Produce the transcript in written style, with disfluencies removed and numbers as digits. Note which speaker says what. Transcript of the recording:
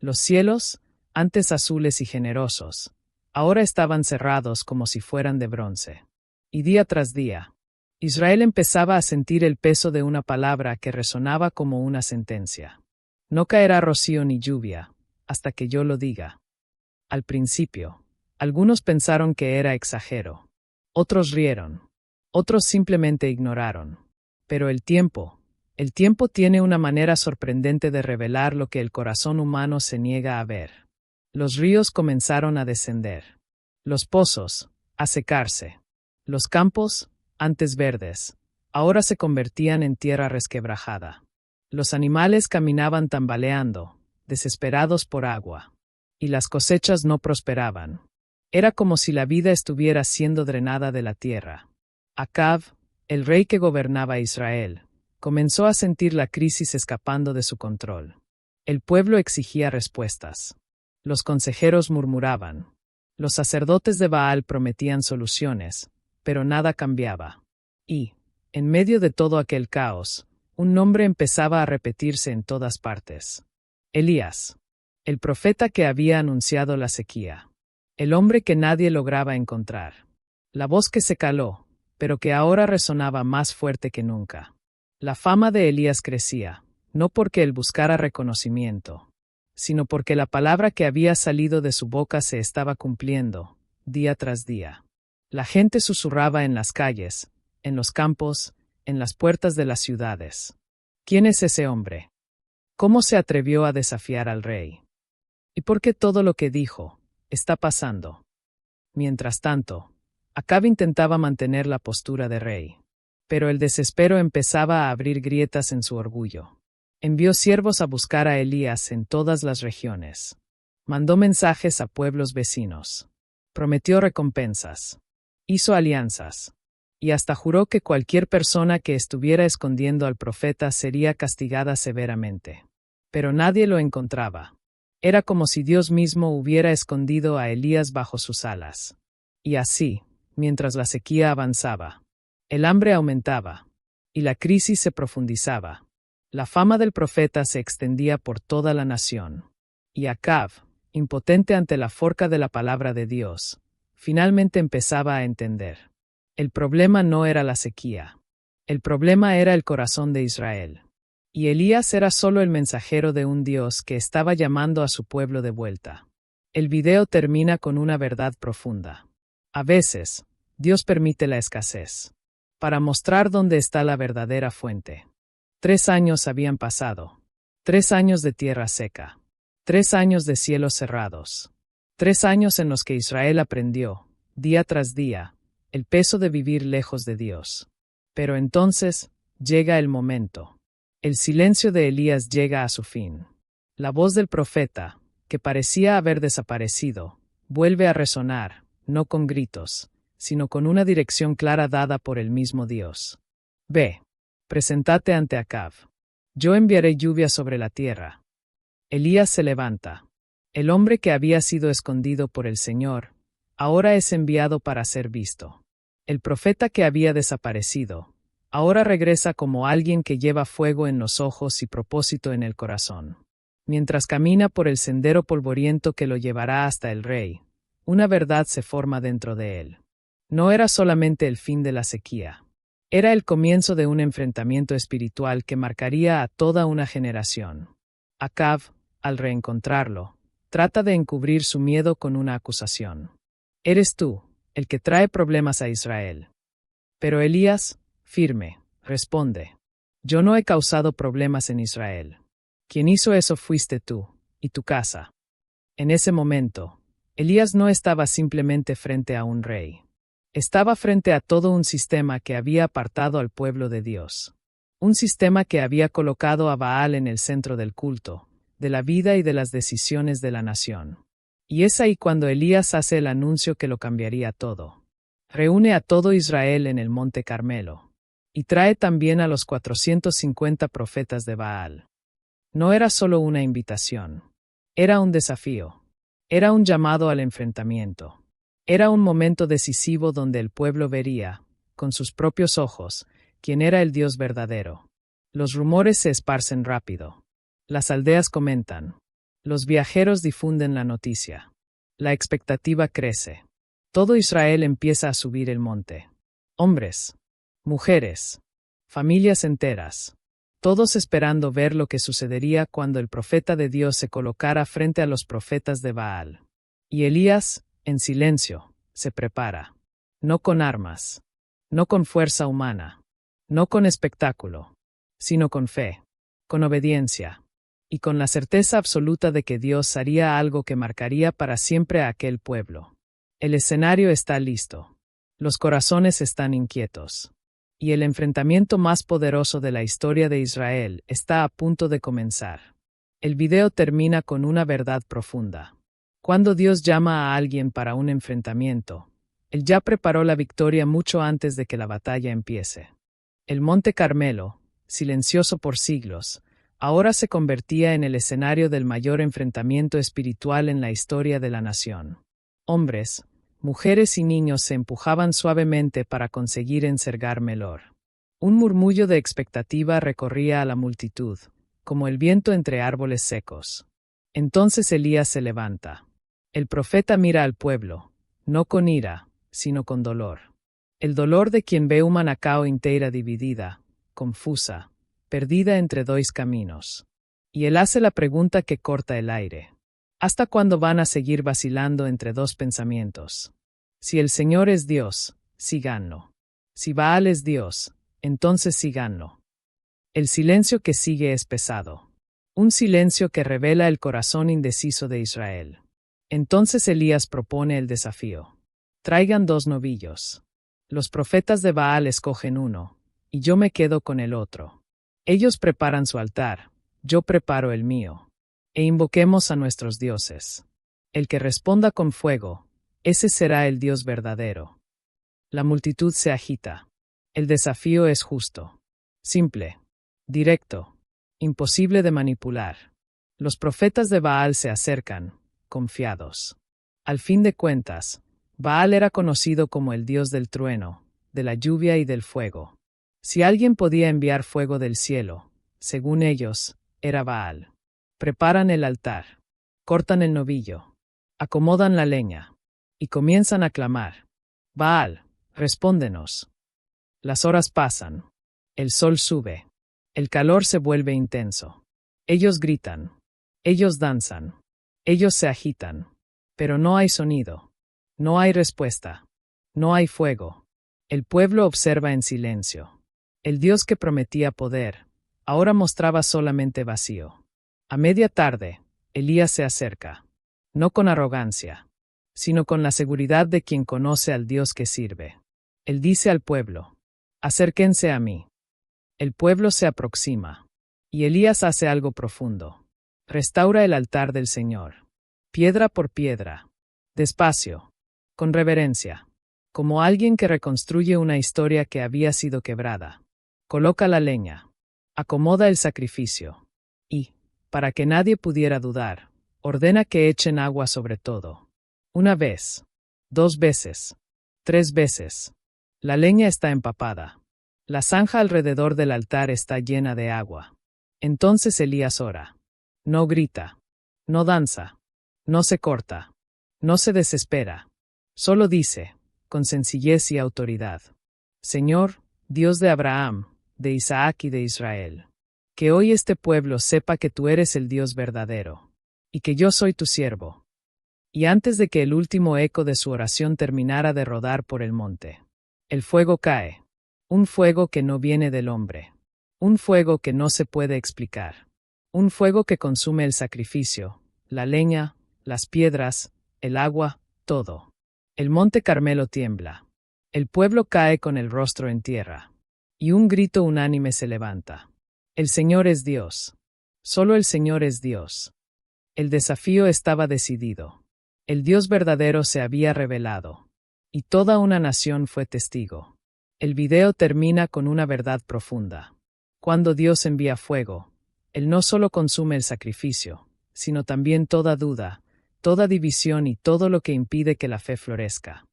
Speaker 1: Los cielos, antes azules y generosos, ahora estaban cerrados como si fueran de bronce. Y día tras día, Israel empezaba a sentir el peso de una palabra que resonaba como una sentencia. No caerá rocío ni lluvia, hasta que yo lo diga. Al principio, algunos pensaron que era exagero. Otros rieron. Otros simplemente ignoraron. Pero el tiempo tiene una manera sorprendente de revelar lo que el corazón humano se niega a ver. Los ríos comenzaron a descender. Los pozos, a secarse. Los campos, antes verdes, ahora se convertían en tierra resquebrajada. Los animales caminaban tambaleando, desesperados por agua. Y las cosechas no prosperaban. Era como si la vida estuviera siendo drenada de la tierra. Acab, el rey que gobernaba Israel, comenzó a sentir la crisis escapando de su control. El pueblo exigía respuestas. Los consejeros murmuraban. Los sacerdotes de Baal prometían soluciones, pero nada cambiaba. Y, en medio de todo aquel caos, un nombre empezaba a repetirse en todas partes. Elías, el profeta que había anunciado la sequía. El hombre que nadie lograba encontrar. La voz que se caló, pero que ahora resonaba más fuerte que nunca. La fama de Elías crecía, no porque él buscara reconocimiento, sino porque la palabra que había salido de su boca se estaba cumpliendo, día tras día. La gente susurraba en las calles, en los campos, en las puertas de las ciudades. ¿Quién es ese hombre? ¿Cómo se atrevió a desafiar al rey? ¿Y por qué todo lo que dijo está pasando? Mientras tanto, Acab intentaba mantener la postura de rey. Pero el desespero empezaba a abrir grietas en su orgullo. Envió siervos a buscar a Elías en todas las regiones. Mandó mensajes a pueblos vecinos. Prometió recompensas. Hizo alianzas. Y hasta juró que cualquier persona que estuviera escondiendo al profeta sería castigada severamente. Pero nadie lo encontraba. Era como si Dios mismo hubiera escondido a Elías bajo sus alas. Y así, mientras la sequía avanzaba, el hambre aumentaba, y la crisis se profundizaba. La fama del profeta se extendía por toda la nación. Y Acab, impotente ante la forca de la palabra de Dios, finalmente empezaba a entender. El problema no era la sequía. El problema era el corazón de Israel. Y Elías era solo el mensajero de un Dios que estaba llamando a su pueblo de vuelta. El video termina con una verdad profunda. A veces, Dios permite la escasez para mostrar dónde está la verdadera fuente. 3 años habían pasado. 3 años de tierra seca. 3 años de cielos cerrados. 3 años en los que Israel aprendió, día tras día, el peso de vivir lejos de Dios. Pero entonces, llega el momento. El silencio de Elías llega a su fin. La voz del profeta, que parecía haber desaparecido, vuelve a resonar, no con gritos, sino con una dirección clara dada por el mismo Dios. Ve, presentate ante Acab. Yo enviaré lluvia sobre la tierra. Elías se levanta. El hombre que había sido escondido por el Señor, ahora es enviado para ser visto. El profeta que había desaparecido, ahora regresa como alguien que lleva fuego en los ojos y propósito en el corazón. Mientras camina por el sendero polvoriento que lo llevará hasta el rey, una verdad se forma dentro de él. No era solamente el fin de la sequía. Era el comienzo de un enfrentamiento espiritual que marcaría a toda una generación. Acab, al reencontrarlo, trata de encubrir su miedo con una acusación. Eres tú, el que trae problemas a Israel. Pero Elías, firme, responde. Yo no he causado problemas en Israel. Quien hizo eso fuiste tú, y tu casa. En ese momento, Elías no estaba simplemente frente a un rey. Estaba frente a todo un sistema que había apartado al pueblo de Dios. Un sistema que había colocado a Baal en el centro del culto, de la vida y de las decisiones de la nación. Y es ahí cuando Elías hace el anuncio que lo cambiaría todo. Reúne a todo Israel en el monte Carmelo. Y trae también a los 450 profetas de Baal. No era solo una invitación. Era un desafío. Era un llamado al enfrentamiento. Era un momento decisivo donde el pueblo vería, con sus propios ojos, quién era el Dios verdadero. Los rumores se esparcen rápido. Las aldeas comentan. Los viajeros difunden la noticia. La expectativa crece. Todo Israel empieza a subir el monte. Hombres, mujeres, familias enteras, todos esperando ver lo que sucedería cuando el profeta de Dios se colocara frente a los profetas de Baal. Y Elías, en silencio, se prepara. No con armas, no con fuerza humana, no con espectáculo, sino con fe, con obediencia, y con la certeza absoluta de que Dios haría algo que marcaría para siempre a aquel pueblo. El escenario está listo. Los corazones están inquietos. Y el enfrentamiento más poderoso de la historia de Israel está a punto de comenzar. El video termina con una verdad profunda. Cuando Dios llama a alguien para un enfrentamiento, Él ya preparó la victoria mucho antes de que la batalla empiece. El Monte Carmelo, silencioso por siglos, ahora se convertía en el escenario del mayor enfrentamiento espiritual en la historia de la nación. Hombres, mujeres y niños se empujaban suavemente para conseguir encerrar Melor. Un murmullo de expectativa recorría a la multitud, como el viento entre árboles secos. Entonces Elías se levanta. El profeta mira al pueblo, no con ira, sino con dolor. El dolor de quien ve una nación inteira dividida, confusa, perdida entre dos caminos. Y él hace la pregunta que corta el aire. ¿Hasta cuándo van a seguir vacilando entre dos pensamientos? Si el Señor es Dios, síganlo. Si Baal es Dios, entonces síganlo. El silencio que sigue es pesado. Un silencio que revela el corazón indeciso de Israel. Entonces Elías propone el desafío. Traigan 2 novillos. Los profetas de Baal escogen uno, y yo me quedo con el otro. Ellos preparan su altar, yo preparo el mío. E invoquemos a nuestros dioses. El que responda con fuego, ese será el Dios verdadero. La multitud se agita. El desafío es justo, simple, directo, imposible de manipular. Los profetas de Baal se acercan, confiados. Al fin de cuentas, Baal era conocido como el dios del trueno, de la lluvia y del fuego. Si alguien podía enviar fuego del cielo, según ellos, era Baal. Preparan el altar, cortan el novillo, acomodan la leña, y comienzan a clamar. Baal, respóndenos. Las horas pasan. El sol sube. El calor se vuelve intenso. Ellos gritan. Ellos danzan. Ellos se agitan. Pero no hay sonido. No hay respuesta. No hay fuego. El pueblo observa en silencio. El Dios que prometía poder, ahora mostraba solamente vacío. A media tarde, Elías se acerca. No con arrogancia, sino con la seguridad de quien conoce al Dios que sirve. Él dice al pueblo, acérquense a mí. El pueblo se aproxima. Y Elías hace algo profundo. Restaura el altar del Señor. Piedra por piedra. Despacio. Con reverencia. Como alguien que reconstruye una historia que había sido quebrada. Coloca la leña. Acomoda el sacrificio. Y, para que nadie pudiera dudar, ordena que echen agua sobre todo. 1 vez. 2 veces. 3 veces. La leña está empapada. La zanja alrededor del altar está llena de agua. Entonces Elías ora. No grita. No danza. No se corta. No se desespera. Solo dice, con sencillez y autoridad. Señor, Dios de Abraham, de Isaac y de Israel. Que hoy este pueblo sepa que tú eres el Dios verdadero, y que yo soy tu siervo. Y antes de que el último eco de su oración terminara de rodar por el monte, el fuego cae. Un fuego que no viene del hombre. Un fuego que no se puede explicar. Un fuego que consume el sacrificio, la leña, las piedras, el agua, todo. El monte Carmelo tiembla. El pueblo cae con el rostro en tierra. Y un grito unánime se levanta. El Señor es Dios. Solo el Señor es Dios. El desafío estaba decidido. El Dios verdadero se había revelado. Y toda una nación fue testigo. El video termina con una verdad profunda. Cuando Dios envía fuego, Él no solo consume el sacrificio, sino también toda duda, toda división y todo lo que impide que la fe florezca.